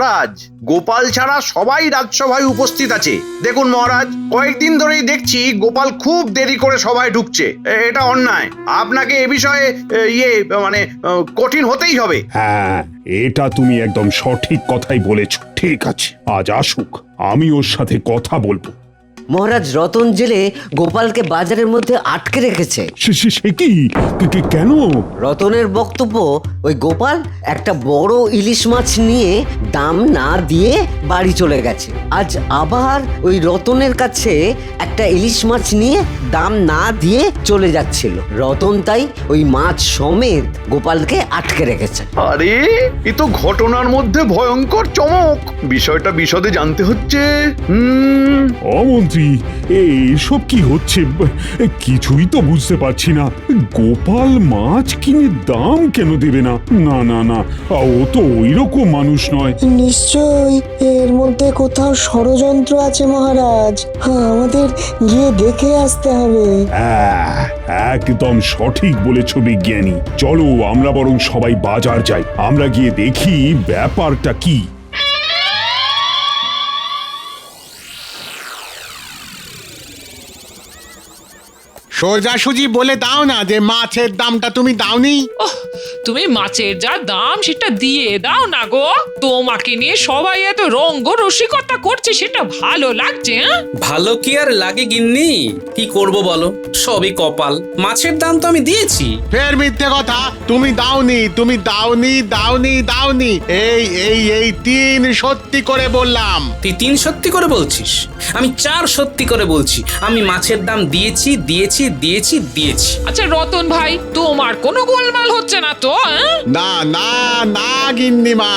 মহারাজ, গোপাল ছাড়া সবাই রাজসভায় উপস্থিত আছে। দেখুন মহারাজ, কয়েকদিন ধরেই দেখছি গোপাল খুব দেরি করে সভায় ঢুকছে। এটা অন্যায়। আপনাকে এ বিষয়ে কঠিন হতেই হবে। হ্যাঁ, এটা তুমি একদম সঠিক কথাই বলেছ। ঠিক আছে, আজ আসুক, আমি ওর সাথে কথা বলবো। মহারাজ, রতন জেলে গোপালকে বাজারের মধ্যে আটকে রেখেছে। সে কি? কেন? রতনের বক্তব্য, ওই গোপাল একটা বড় ইলিশ মাছ নিয়ে দাম না দিয়ে বাড়ি চলে গেছে। আজ আবার ওই রতনের কাছে একটা ইলিশ মাছ নিয়ে দাম না দিয়ে চলে যাচ্ছিল। রতন তাই ওই মাছ সমেত গোপালকে আটকে রেখেছে। আরে, এ তো ঘটনার মধ্যে ভয়ঙ্কর চমক। বিষয়টা বিশদে জানতে হচ্ছে। মন্ত্রী, এসব কি হচ্ছে? কিছুই তো বুঝতে পারছি না। গোপাল মাছ কিনে দাম কেন দেবে না? না না না, ও তো ওই রকম মানুষ নয়। নিশ্চয়ই এর মধ্যে কোথাও ষড়যন্ত্র আছে মহারাজ। আমাদের গিয়ে দেখে আসতে হবে। একদম সঠিক বলেছ বিজ্ঞানী। চলো, আমরা বরং সবাই বাজার যাই। আমরা গিয়ে দেখি ব্যাপারটা কি। সোজাসুজি বলে দাও না যে মাছের দামটা তুমি দাওনি। তুমি মাছের যা দাম সেটা দিয়ে দাও না গো। তোমাকে নিয়ে সবাই এত রঙ্গ রসিকতা করছে, সেটা ভালো লাগছে? ভালো কি আর লাগে গিন্নি? কি করব বলো, সবই কপাল। মাছের দাম তো আমি দিয়েছি। ফের মিথ্যে কথা। তুমি দাওনি, তুমি দাওনি দাওনি দাওনি। এই এই এই 3 সত্যি করে বললাম। তুই 3 সত্যি করে বলছিস? আমি 4 সত্যি করে বলছি। আমি মাছের দাম দিয়েছি দিয়েছি দিয়েছি দিয়েছি। আচ্ছা রতন ভাই, তোমার কোনো গোলমাল হচ্ছে না তো? না না না গিন্নিমা,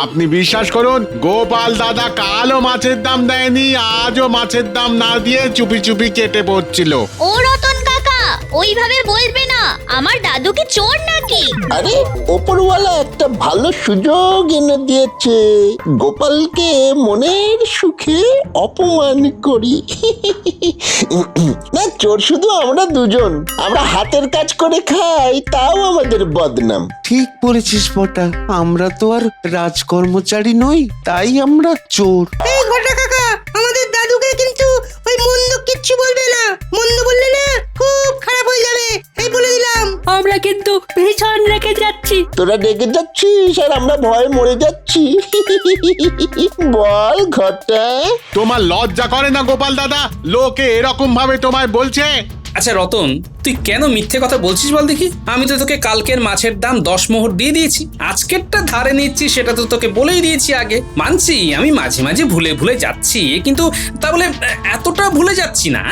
আপনি বিশ্বাস করুন, গোপাল দাদা কালও মাছের দাম দেয়নি, আজও মাছের দাম না দিয়ে চুপি চুপি কেটে পড়ছিল। ও রতন কাকা, ওইভাবে বলবে না। আমার দাদু কি চোর নাকি? আরে, ওপরওয়ালা একটা ভালো সুযোগ এনে দিয়েছে। গোপালকে মনের সুখে অপমান করি। না, চোর শুধু আমরা দুজন। আমরা হাতের কাজ করে খাই, তাও আমাদের বদনাম। ঠিক বলেছিস বটা, আমরা তো আর রাজকর্মচারী নই, তাই আমরা চোর। এই ঘটা কাকা, আমাদের দাদুকে কিন্তু ওই মন্দ কিচ্ছু বলবে না। মন্দ বললে না খুব খারাপ হয়ে যাবে, এই বলে দিলাম। আমরা কিন্তু ভীষণ রেখে যাচ্ছি। তোরা ডেকে যাচ্ছিস আর আমরা ভয়ে মরে যাচ্ছি। বল ঘটা, তোমার লজ্জা করে না গোপাল দাদা? লোকে এরকম ভাবে তোমায় বলছে। আচ্ছা রতন, তুই কেন মিথ্যে কথা বলছিস বল দেখি? আমি তো তোকে কালকের মাছের দাম 10 মোহর দিয়ে দিয়েছি। আজকেরটা ধারে নিচ্ছি, সেটা তো তোকে বলেই দিয়েছি আগে। মানছি আমি মাঝে মাঝে ভুলে ভুলে যাচ্ছি, কিন্তু তা বলে এতটা ভুলে যাচ্ছি না।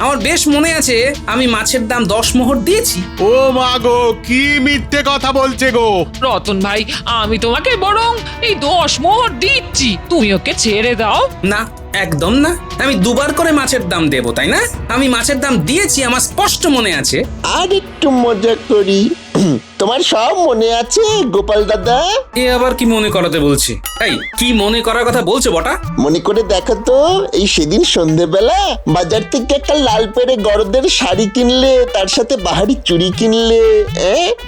আমার বেশ মনে আছে আমি মাছের দাম 10 মোহর দিয়েছি। ও মা গো, কি মিথ্যে কথা বলছে গো! রতন ভাই, আমি তোমাকে বরং এই 10 মোহর দিচ্ছি, তুমি ওকে ছেড়ে দাও না, একদম না। আমি 2 বার করে মাছের দাম দেবো, তাই না? আমি মাছের দাম দিয়েছি, আমার স্পষ্ট মনে আছে। আর একটু মজা করি। তোমার সব মনে আছে গোপাল দাদা? এ আবার কি মনে করাতে বলছে? এই, কি মনে করার কথা বলছো বটা? মনে করে দেখো তো, এই সেদিন সন্ধেবেলা বাজার থেকে একটা লাল পেড়ে গরদের শাড়ি কিনলে, তার সাথে বাহারি চুড়ি কিনলে।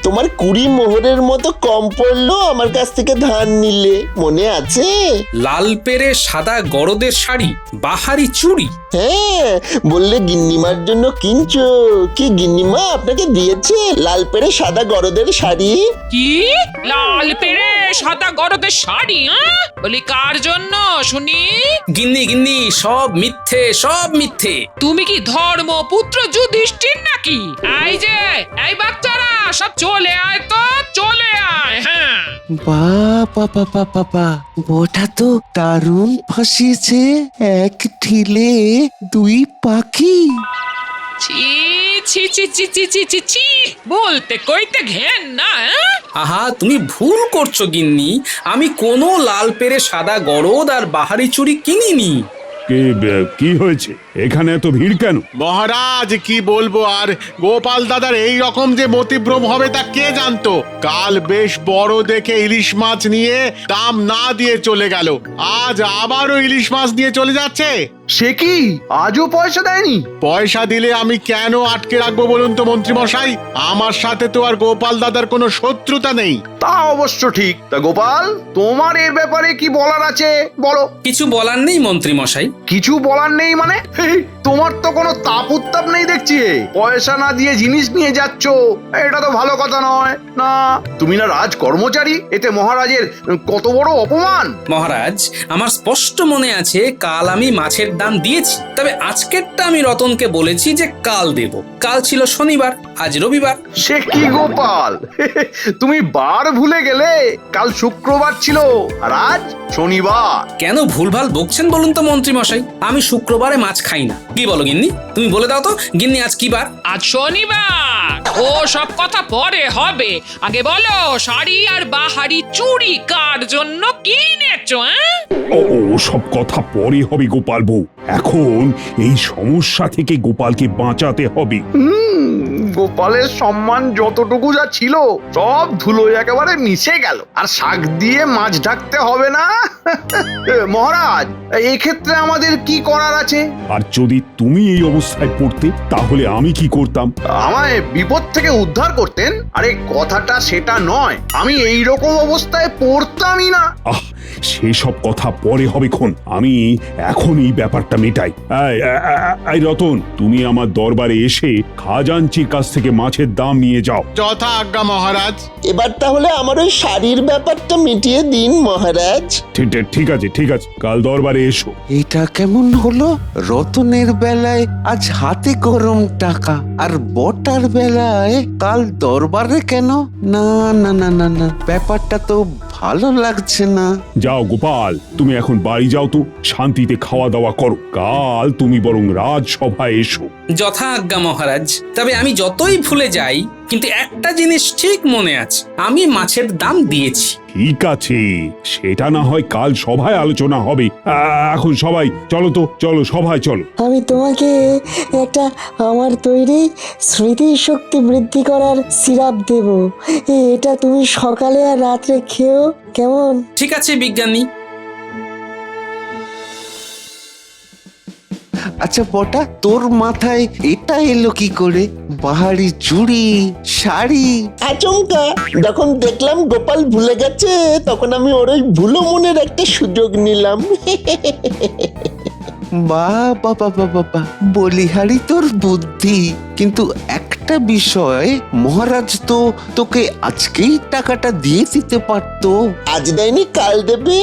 তোমার 20 মোহরের মতো কম পড়লো, আমার কাছ থেকে ধার নিলে, মনে আছে? লাল পেরে সাদা গরদের শাড়ি, বাহারি চুড়ি। হ্যাঁ, বললে গিন্নিমার জন্য কিনছো। কি গিন্নিমা আপনাকে দিয়েছে লাল পেড়ে সাদা গরদের শাড়ি? কি লাল পেড়ে সাদা গরদের শাড়ি? বলি কার জন্য শুনি? গিন্নি গিন্নি, সব মিথ্যে, সব মিথ্যে। তুমি কি ধর্মপুত্র যুধিষ্ঠির নাকি? এই যে, এই বাচ্চারা সব চলে আয় তো, চলে আয়। হ্যাঁ, বাবা বাবা বাবা, বটা তো দারুণ ফাঁসিয়েছে। এক ঢিলে 2 পাখি। ছি ছি ছি ছি ছি ছি ছি ছি, বলতে কইতে ঘেন না। আহা, তুমি ভুল করছো গিন্নি। আমি কোনো লাল পেরে সাদা গরদ আর বাহারি চুড়ি কিনিনি। কি হয়েছে? এখানে এত ভিড় কেন? মহারাজ, কি বলবো আর, গোপাল দাদার এই রকম যে মতিভ্রম হবে তা কে জানতো? কাল বেশ বড় দেখে ইলিশ মাছ নিয়ে দাম না দিয়ে চলে গেল, আজ আবারও ইলিশ মাছ নিয়ে চলে যাচ্ছে। সে কি আজও পয়সা দেয়নি? পয়সা দিলে আমি কেন আটকে রাখবো বলুন তো মন্ত্রী মশাই? আমার সাথে তো আর গোপাল দাদার কোনো শত্রুতা নেই। তা অবশ্য ঠিক। তা গোপাল, তোমার এর ব্যাপারে কি বলার আছে বলো। কিছু বলার নেই মন্ত্রী মশাই। কিছু বলার নেই মানে? তোমার তো কোনো তাপ উত্তাপ নেই দেখছি। পয়সা না দিয়ে জিনিস নিয়ে যাচ্ছ, এটা তো ভালো কথা নয়। না, তুমি না রাজ কর্মচারী, এতে মহারাজের কত বড় অপমান। মহারাজ, আমার স্পষ্ট মনে আছে কাল আমি মাছের দাম দিয়েছি, তবে আজকেরটা আমি রতনকে বলেছি যে কাল দেব। কাল ছিল শনিবার, আজ রবিবার। সে কি গোপাল, তুমি বার ভুলে গেলে? কাল শুক্রবার ছিল আর আজ শনিবার। কেন ভুলভাল বকছেন বলুন তো মন্ত্রী মশাই? আমি শুক্রবারে মাছ খাই না। কি বলো গিন্নি? তুমি বলে দাও তো গিন্নি, আজ কি বার? আজ শনিবার। ও সব কথা পরে হবে, আগে বলো শাড়ি আর বাহারি চুড়ি কার জন্য কিনেছো? ও সব কথা পরে হবে গোপাল বউ। এখন এই সমস্যা থেকে গোপালকে বাঁচাতে হবে। গোপালের সম্মান যতটুকু যা ছিল সব ধুলোয় একেবারে মিশে গেল। আর শাক দিয়ে মাছ ঢাকতে হবে না। মহারাজ, এই ক্ষেত্রে আমাদের কি করার আছে? আর যদি তুমি এই অবস্থায় পড়তে, তাহলে আমি কি করতাম? আমায় বিপদ থেকে উদ্ধার করতেন? আরে কথাটা সেটা নয়, আমি এই রকম অবস্থায় পড়তামই না। আহ, সেসব কথা পরে হবে খন। আমি এখন এই ব্যাপারটা মেটাই। এই রতন, তুমি আমার দরবারে এসে খাজাঞ্চির কাছ থেকে মাছের দাম নিয়ে যাও। যথা আজ্ঞা মহারাজ। এবার তাহলে আমার ওই শাড়ির ব্যাপারটা মিটিয়ে দিন মহারাজ। ঠিক আছে, ঠিক আছে, কাল দরবারে এসো। এটা কেমন হলো? রতনের বেলায় আজ হাতে গরম টাকা, আর বটার বেলায় কাল দরবারে কেন? না না না না না, ব্যাপারটা তো ভালো লাগছে না। যাও গোপাল, তুমি এখন বাড়ি যাও তো, শান্তিতে খাওয়া দাওয়া করো। কাল তুমি বরং রাজসভায় এসো। যথা আজ্ঞা মহারাজ। তবে আমি যতই ভুলে যাই, কিন্তু একটা জিনিস ঠিক মনে আছে, আমি মাছের দাম দিয়েছি। ঠিক আছে, সেটা না হয় কাল সভায় আলোচনা হবে। এখন সবাই চলো তো, চলো সভায় চলো। আমি তোমাকে একটা আমার তৈরি স্মৃতি শক্তি বৃদ্ধি করার সিরাপ দেব। এটা তুমি সকালে আর রাত্রে খেও, কেমন? ঠিক আছে বিজ্ঞানী। আচ্ছা বটা, তোর মাথায় এটা এলো কি করে? বাহারি চুড়ি, শাড়ি। আচমকা যখন দেখলাম গোপাল ভুলে গেছে, তখন আমি ওর ওই ভুলো মনের একটা সুযোগ নিলাম। বাবা বাবা বাবা, বলিহারি তোর বুদ্ধি। কিন্তু একটা বিষয়, মহারাজ তো তোকে আজকেই টাকাটা দিয়ে দিতে পারতো। আজ দেয়নি কাল দেবে।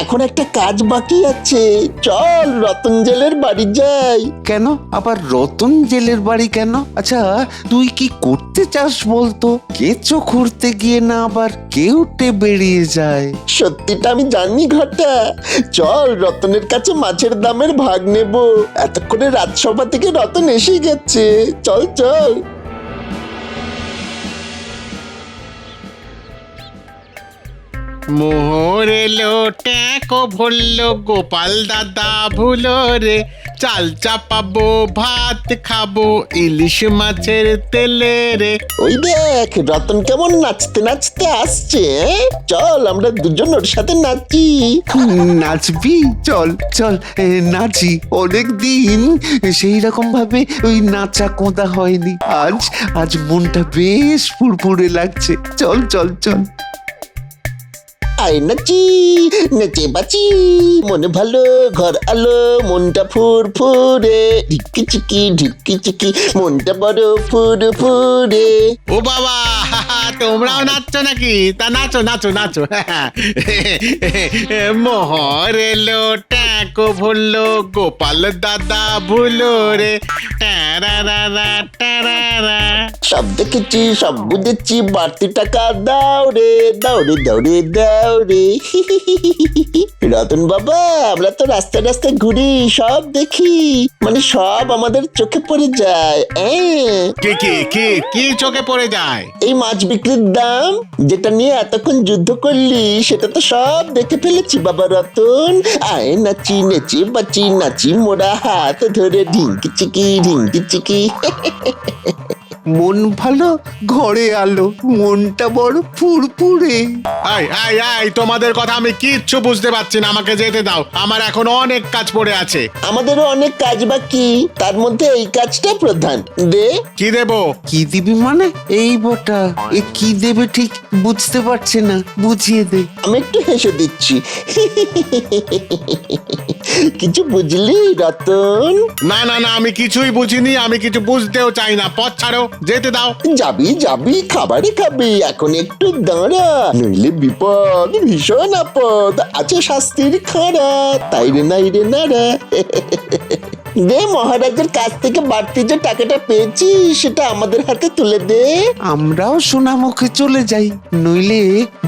এখন একটা কাজ বাকি আছে, চল রতন জেলের বাড়ি যাই। কেন আবার রতন জেলের বাড়ি কেন? আচ্ছা, তুই কি করতে চাস বলতো? কেঁচো খুঁড়তে গিয়ে না আবার কেউটে বেরিয়ে যায়। সত্যিটা আমি জানি ঘটা। চল রতনের কাছে মাছের দামের ভাগ নেব। এতক্ষণে রাজসভা থেকে রতন এসে গেছে। চল চল। মোহর এলো ট্যাঁকো ভরলো, গোপাল দাদা ভুলো রে। চাল চাপাবো, ভাত খাবো, ইলিশ মাছের তেলে রে। ওই দেখ রতন কেমন নাচতে নাচতে আসছে। চল আমরা দুজন ওর সাথে নাচি। নাচবি? চল চল, নাচি। অনেক দিন সেই রকম ভাবে ওই নাচা কোঁদা হয়নি। আজ মনটা বেশ ফুরফুরে লাগছে। চল চল চল। আয় নাচি, নেচে বাঁচি, মনে ভালো ঘর আলো, মনটা ফুরফুরে। ঢিকি চিকি ঢিকি চিকি, মনটা বড় ফুরফুরে। ও বাবা, তোমরাও নাচছো নাকি? তা নাচো নাচো নাচো। মোহর এলো ট্যাঁকো ভরলো, গোপাল দাদা ভুলো রে। ট্যারারারা ট্যারারা। সব দেখেছি, সব বুঝেছি, বাড়তি টাকা দাও রে, দাও রে, দাও রে, দাও রে। রতন বাবা, আমরা তো রাস্তায় রাস্তায় ঘুরি, সব দেখি, মানে সব আমাদের চোখে পড়ে যায়। কি চোখে পড়ে যায়? এই মাছ বিক্রির দাম যেটা নিয়ে এতক্ষণ যুদ্ধ করলি, সেটা তো সব দেখে ফেলেছি বাবা রতন। আয় নাচি, নেচি বাচি, নাচি মোরা হাত ধরে, ঢিঙ্কি চিকি ঢিঙ্কি চিকি। মন ভালো ঘরে আলো, মনটা বড় ফুরফুরে। আই আই আই তোমাদের কথা আমি কিচ্ছু বুঝতে পারছি না, আমাকে যেতে দাও, আমার এখন অনেক কাজ পড়ে আছে। আমাদেরও অনেক কাজ বাকি, তার মধ্যে এই কাজটা প্রধান। দে। কি দেবো? কি দিবি মানে? এই বটা, এ কি দেবে ঠিক বুঝতে পারছে না, বুঝিয়ে দে। আমি একটু হেসে দিচ্ছি। কিছু বুঝলি রতন? না না না, আমি কিছুই বুঝিনি, আমি কিছু বুঝতেও চাই না, পথ ছাড়ো, যেতে দাও। যাবি যাবি, খাবারে খাবি, এখন একটু দাঁড়া, নইলে বিপদ, ভীষণ আপদ, আছে শাস্তির খাড়া, তাই রে নাই রে না রে। দে, মহারাজের কাছ থেকে বাড়তি যে টাকাটা পেয়েছি সেটা আমাদের হাতে তুলে দে। আমরাও সোনামুখে চলে যাই, নইলে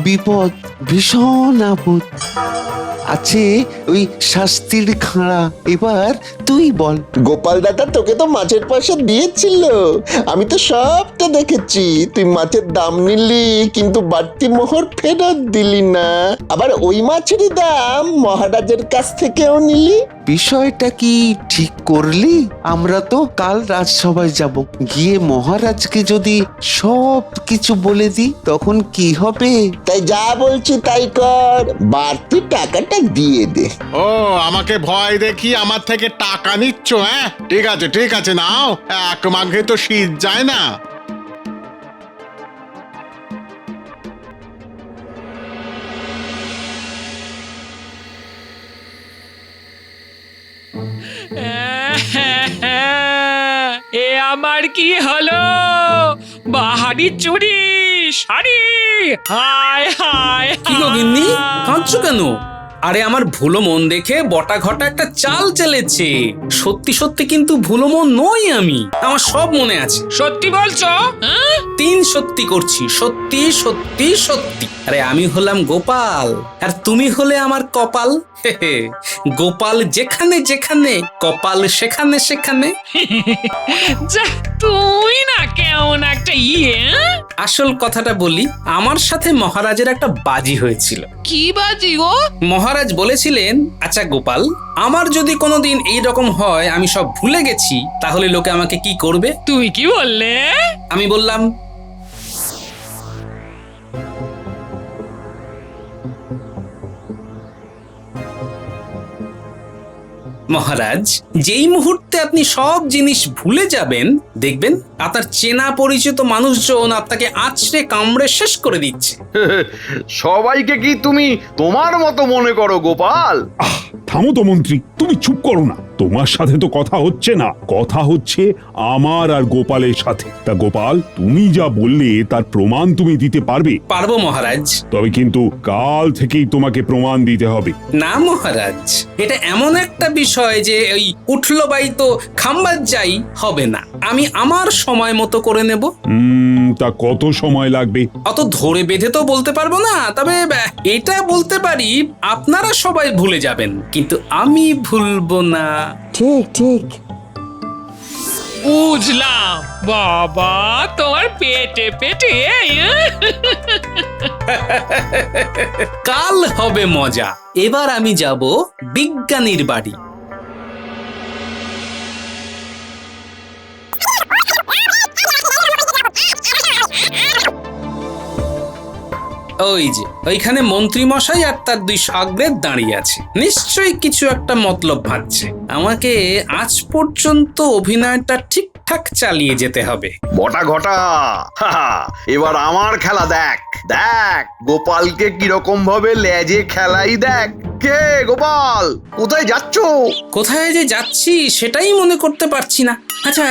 বিপদ, ভীষণ আপদ। আছে ওই শাস্তির খাঁড়া, এবার তুই বল। গোপাল দাদা তোকে তো মাছের পয়সা দিয়েছিল, আমি তো সবটা দেখেছি। তুই মাছের দাম নিলি কিন্তু বাড়তি মোহর ফেরত দিলি না, আবার ওই মাছেরই দাম মহারাজের কাছ থেকেও নিলি। বিষয়টা কি ঠিক করলি? আমরা তো কাল রাজসভায় যাব, গিয়ে মহারাজকে যদি সব কিছু বলে দিই তখন কি হবে? তাই যা বলছি তাই কর, বাড়তি টাকাটা দিয়ে দে। ও, আমাকে ভয় দেখি আমার থেকে টাকা নিচ্ছ? হ্যাঁ, ঠিক আছে নাও, এক মাঘে তো শীত যায় না। এ আমার কি হলো? বাহারি চুরি শাড়ি, হায় হায়। কি গো গিন্নি, কাঁদছো কেন? আরে আমার ভুলো মন দেখে বটা ঘটা একটা চাল চেলেছে। সত্যি সত্যি কিন্তু ভুলো মন নই আমি, আমার সব মনে আছে। সত্যি বলছো? হ্যাঁ? 3 সত্যি করছি, সত্যি সত্যি সত্যি। আরে আমি হলাম গোপাল, আর তুমি হলে আমার কপাল। গোপাল যেখানে যেখানে, কপাল সেখানে সেখানে। যা, তুই না কেমন একটা হ্যাঁ? আসল কথাটা বলি, আমার সাথে মহারাজের একটা বাজি হয়েছিল। কি বাজি গো? মহারাজ বলেছিলেন, আচ্ছা গোপাল, আমার যদি কোনোদিন এইরকম হয় আমি সব ভুলে গেছি, তাহলে লোকে আমাকে কি করবে? তুমি কি বললে? আমি বললাম, মহারাজ, যেই মুহূর্তে আপনি সব জিনিস ভুলে যাবেন, দেখবেন আপনার চেনা পরিচিত মানুষজন আপনাকে আছড়ে কামড়ে শেষ করে দিচ্ছে। সবাইকে কি তুমি তোমার মতো মনে করো গোপাল? থামো তো মন্ত্রী, তুমি চুপ করো না। তোমার সাথে তো কথা হচ্ছে না, কথা হচ্ছে আমার আর গোপালের সাথে। তা গোপাল, তুমি যা বললে তার প্রমাণ তুমি দিতে পারবে? পারবো মহারাজ। তবে কিন্তু কাল থেকেই তোমাকে প্রমাণ দিতে হবে। না মহারাজ, এটা এমন একটা বিষয় যে ওই উঠলো বাই তো খাম্বার যাই হবে না। আমি আমার সময় মতো করে নেব। তা কত সময় লাগবে? অত ধরে বেঁধে তো বলতে পারবো না, তবে এটা বলতে পারি, আপনারা সবাই ভুলে যাবেন কিন্তু আমি ভুলবো না। ঠিক ঠিক। বুঝলাম বাবা, তোমার পেটে পেটে। কাল হবে মজা। এবার আমি যাব বিজ্ঞানীর বাড়ি। ওই যে ওইখানে মন্ত্রী মশাই আর তার 2 শাগরেদ দাঁড়িয়ে আছে, নিশ্চয়ই কিছু একটা মতলব ভাবছে। আমাকে আজ পর্যন্ত অভিনয়টা ঠিকঠাক চালিয়ে যেতে হবে। বটা ঘটা, এবার আমার খেলা দেখ। দেখ গোপালকে কিরকম ভাবে লেজে খেলাই দেখ। কে গোপাল, কোথায় যাচ্ছ? কোথায় যে যাচ্ছি সেটাই মনে করতে পারছি না। আচ্ছা,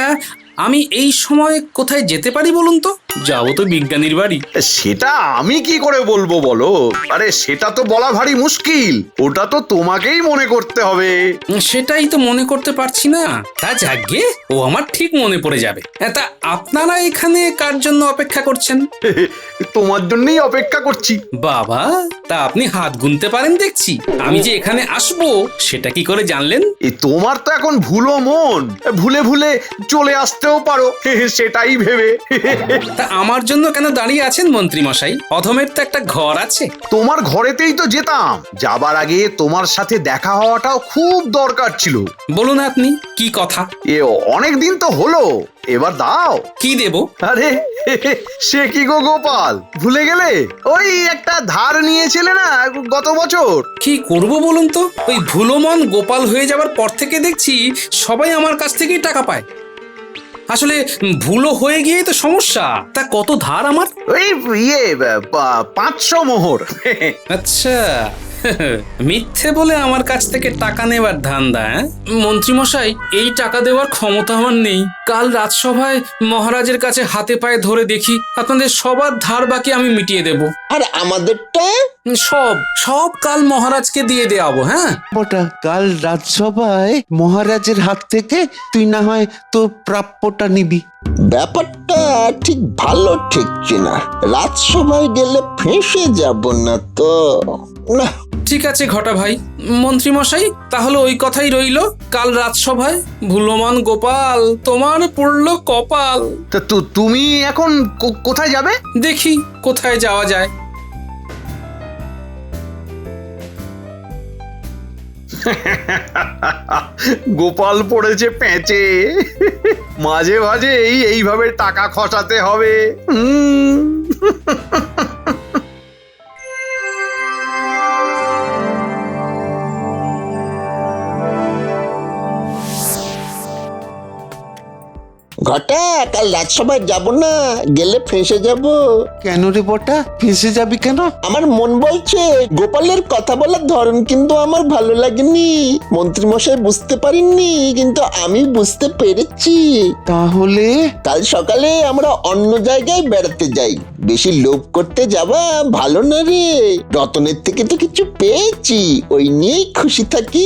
আমি এই সময় কোথায় যেতে পারি বলুন তো? যাবো তো বিজ্ঞানীর বাড়ি। সেটা আমি কি করে বলবো বলো? আরে সেটা তো বলা ভারী মুশকিল, ওটা তো তোমাকেই মনে করতে হবে। সেটাই তো মনে করতে পারছি না। তা যাগে, ও আমার ঠিক মনে পড়ে যাবে। তা আপনারা এখানে কার জন্য অপেক্ষা করছেন? তোমার জন্যই অপেক্ষা করছি। বাবা, তা আপনি হাত গুনতে পারেন দেখছি। আমি যে এখানে আসবো সেটা কি করে জানলেন? তোমার তো এখন ভুলো মন, ভুলে ভুলে চলে আসতেও পারো, সেটাই ভেবে। তা আমার জন্য কেন দাঁড়িয়ে আছেন মন্ত্রী মশাই? অধমের তো একটা ঘর আছে। তোমার ঘরেতেই তো যেতাম। যাবার আগে তোমার সাথে দেখা হওয়াটাও খুব দরকার ছিল। বলুন আপনি কি কথা? এ অনেক দিন তো হলো, এবার দাও। কি দেব? আরে সে কি গো গোপাল, ভুলে গেলে? ওই একটা ধার নিয়েছিলে না গত বছর। কি করব বলুন তো, ওই ভুলোমন গোপাল হয়ে যাবার পর থেকে দেখছি সবাই আমার কাছ থেকেই টাকা পায়। আসলে ভুলো হয়ে গিয়েই তো সমস্যা। তা কত ধার আমার? ওই 500 মোহর। আচ্ছা, মিথ্যে বলে আমার কাছ থেকে টাকা নেবার ধান্দা। মন্ত্রী মশাই, এই টাকা দেওয়ার ক্ষমতা আমার নেই। কাল রাজসভায় মহারাজের কাছে হাতে পায়ে ধরে দেখি আপনাদের সবার ধার বাকি আমি মিটিয়ে দেব। আর আমাদেরটা? সব কাল মহারাজকে দিয়ে দেওয়াবো। হ্যাঁ বটা, কাল রাজসভায় মহারাজের হাত থেকে তুই না হয় তোর প্রাপ্যটা নিবি। ব্যাপারটা ঠিক ভালো ঠেকছে না। রাজসভায় গেলে ফেঁসে যাব না তো? না, ঠিক আছে ঘটা ভাই। মন্ত্রী মশাই, তাহলে ওই কথাই রইল। কাল রাজসভায় ভুলোমান গোপাল তোমার পড়লো কপাল। তা তুমি এখন কোথায় যাবে? দেখি কোথায় যাওয়া যায়। গোপাল পড়েছে প্যাঁচে। মাঝে মাঝে এইভাবে টাকা খসাতে হবে। ঘটা, কাল রাজসভায় যাব না, গেলে ফেঁসে যাব। কেন রে বটা, ফেঁসে যাবি কেন? আমার মন বলছে গোপালের কথা বলার ধরন কিন্তু আমার ভালো লাগেনি। মন্ত্রী মশাই বুঝতে পারেননি, কিন্তু আমি বুঝতে পেরেছি। তাহলে কাল সকালে আমরা অন্য জায়গায় বেড়াতে যাই। বেশি লোভ করতে যাওয়া ভালো না রে। রতনের থেকে তো কিছু পেয়েছি, ওই নিয়েই খুশি থাকি।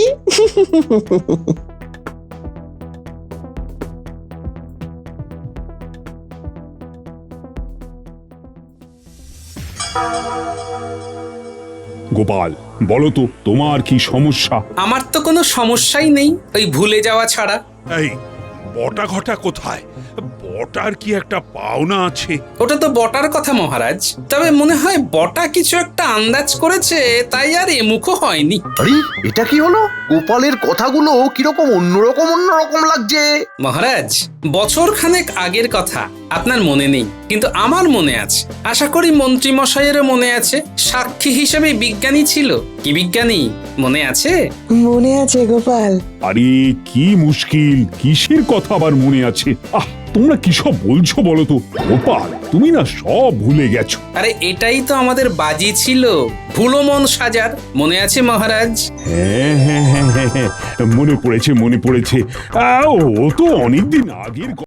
গোপাল, বলো তো তোমার কি সমস্যা? আমার তো কোনো সমস্যাই নেই, ওই ভুলে যাওয়া ছাড়া। এই বটা ঘটা কোথায়? বটার কি একটা পাওনা আছে? ওটা তো বটার কথা মহারাজ, তবে মনে হয় বটা কিছু একটা আন্দাজ করেছে, তাই আর এমুখো হয়নি। আরে এটা কি হলো? গোপালের কথাগুলো কিরকম অন্যরকম লাগছে। মহারাজ, বছর খানেক আগের কথা আপনার মনে নেই, কিন্তু আমার মনে আছে। আশা করি মন্ত্রী মশাইয়েরও মনে আছে। সাক্ষী হিসেবে বিজ্ঞানী ছিল। কি বিজ্ঞানী মনে আছে? মনে আছে গোপাল। আরে কি মুশকিল, কিসের কথা আবার মনে আছে? তোমরা কি সব বলছো বলো তো? গোপাল, তুমি না সব ভুলে গেছো। আরে এটাই তো আমাদের বাজি ছিল, ভুলো মন সাজার। মনে আছে মহারাজ? হ্যাঁ, মনে পড়েছে। ও তো অনেকদিন আগের